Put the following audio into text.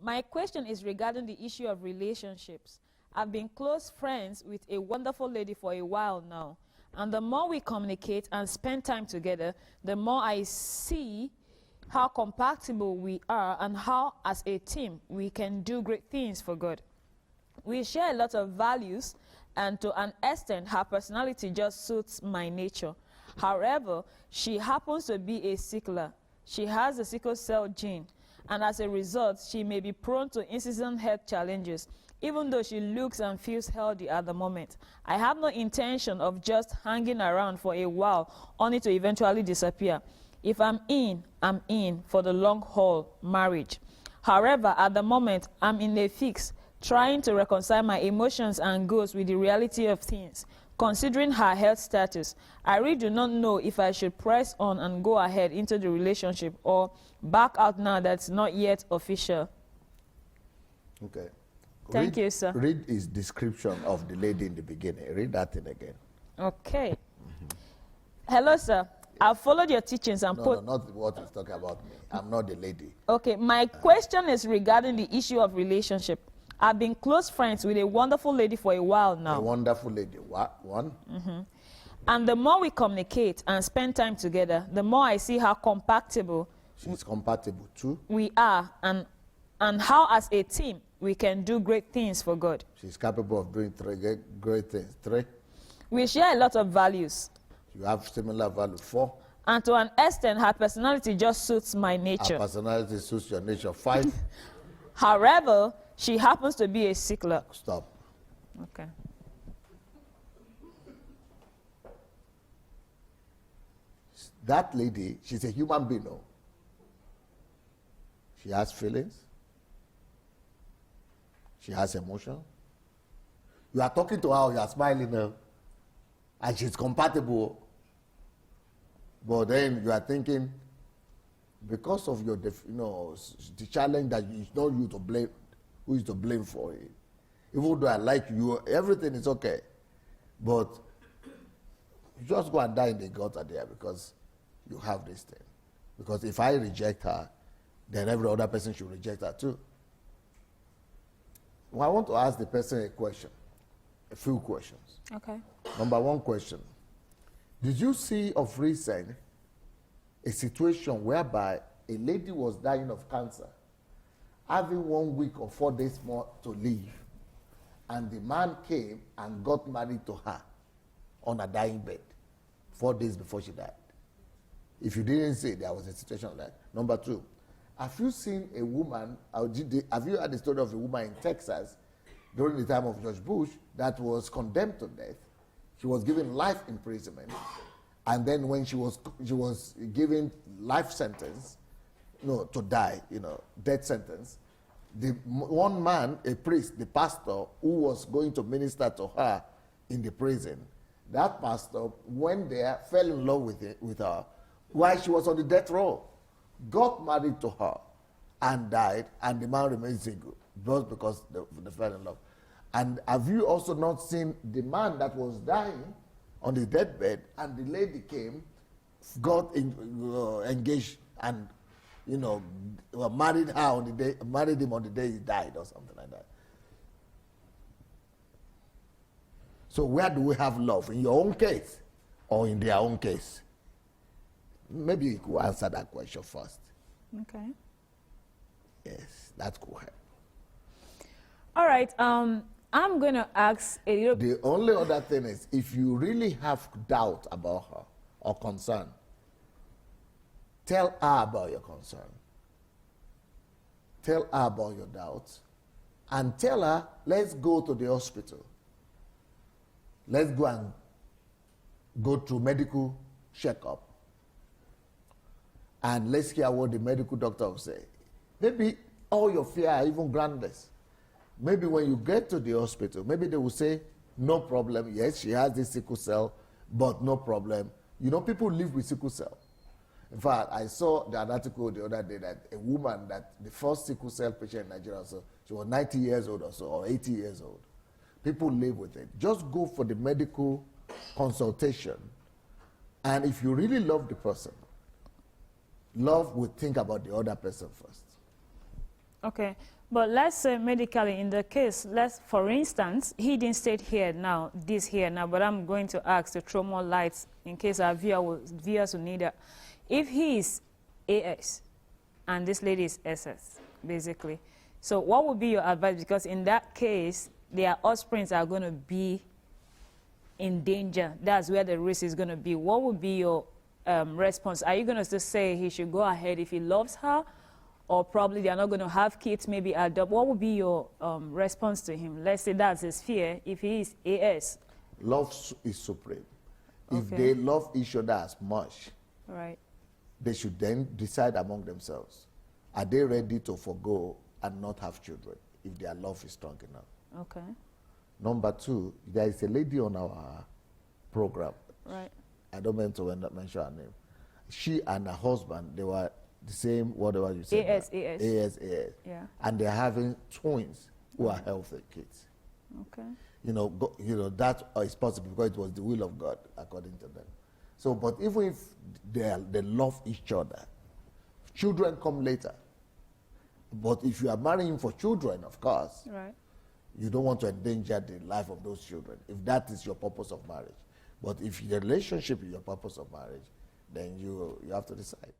My question is regarding the issue of relationships. I've been close friends with a wonderful lady for a while now. And the more we communicate and spend time together, the more I see how compatible we are and how, as a team, we can do great things for God. We share a lot of values, and to an extent, her personality just suits my nature. However, she happens to be a sickler. She has the sickle cell gene, and as a result, she may be prone to incessant health challenges, even though she looks and feels healthy at the moment. I have no intention of just hanging around for a while, only to eventually disappear. If I'm in for the long haul marriage. However, at the moment, I'm in a fix, trying to reconcile my emotions and goals with the reality of things. Considering her health status, I really do not know if I should press on and go ahead into the relationship or back out now that's not yet official. Okay. Thank you, sir. Read his description of the lady in the beginning. Read that thing again. Okay. Hello, sir. I've followed your teachings and No, not what he's talking about me. I'm not the lady. Okay, my question is regarding the issue of relationship. I've been close friends with a wonderful lady for a while now. A wonderful lady. What? One? And the more we communicate and spend time together, the more I see how compatible She's compatible too. we are, and how, as a team, we can do great things for God. She's capable of doing three great things. 3, We share a lot of values. you have similar value. 4, And to an extent, her personality just suits my her nature. personality suits your nature. 5, However, she happens to be a sickler. stop. Okay. That lady, she's a human being. No? She has feelings. She has emotion. You are talking to her, you are smiling now, and she's compatible. But then you are thinking, because of your, the challenge that it's not you to blame, who is to blame for it. Even though I like you, everything is okay. But you just go and die in the gutter there because you have this thing. Because if I reject her, then every other person should reject her too. Well, I want to ask the person a question, a few questions. Okay. Number 1 question. Did you see of recent a situation whereby a lady was dying of cancer, having 1 week or 4 days more to live, and the man came and got married to her on a dying bed 4 days before she died? If you didn't see, there was a situation like that. Number 2, have you seen a woman, have you heard the story of a woman in Texas during the time of George Bush that was condemned to death? She was given life imprisonment, and then when she was given life sentence, to die, death sentence, the one man, a priest, the pastor who was going to minister to her in the prison, that pastor went there, fell in love with her while she was on the death row, got married to her, and died, and the man remained single, just because they fell in love. And have you also not seen the man that was dying on his deathbed, and the lady came, got engaged, and married him on the day he died, or something like that? So where do we have love? In your own case, or in their own case? Maybe you could answer that question first. Okay. Yes, that could help. All right. I'm going to ask a little. The only other thing is, if you really have doubt about her or concern, tell her about your concern. Tell her about your doubts. And tell her, let's go to the hospital. Let's go to medical checkup. And let's hear what the medical doctor will say. Maybe all your fear are even groundless. Maybe when you get to the hospital, maybe they will say, no problem. Yes, she has this sickle cell, but no problem. People live with sickle cell. In fact, I saw an article the other day that a woman, that the first sickle cell patient in Nigeria, so she was 90 years old or so, or 80 years old. People live with it. Just go for the medical consultation. And if you really love the person, love will think about the other person first. Okay. But let's say medically in the case, for instance, he didn't state here now, but I'm going to ask to throw more lights in case our viewers will need it. If he is AS and this lady is SS, basically, so what would be your advice? Because in that case, their offsprings are going to be in danger. That's where the risk is going to be. What would be your response? Are you going to just say he should go ahead if he loves her? Or probably they are not going to have kids, maybe adopt. What would be your response to him? Let's say that's his fear, if he is AS. Love is supreme. Okay. If they love each other as much, Right. they should then decide among themselves. Are they ready to forgo and not have children if their love is strong enough? Okay. Number two, there is a lady on our program. Right. I don't mean to mention her name. She and her husband, they were the same, whatever you said. AS. Yeah. And they're having twins who are healthy kids. Okay. That is possible because it was the will of God, according to them. So, but even if they love each other, children come later. But if you are marrying for children, of course, Right. you don't want to endanger the life of those children, if that is your purpose of marriage. But if the relationship is your purpose of marriage, then you have to decide.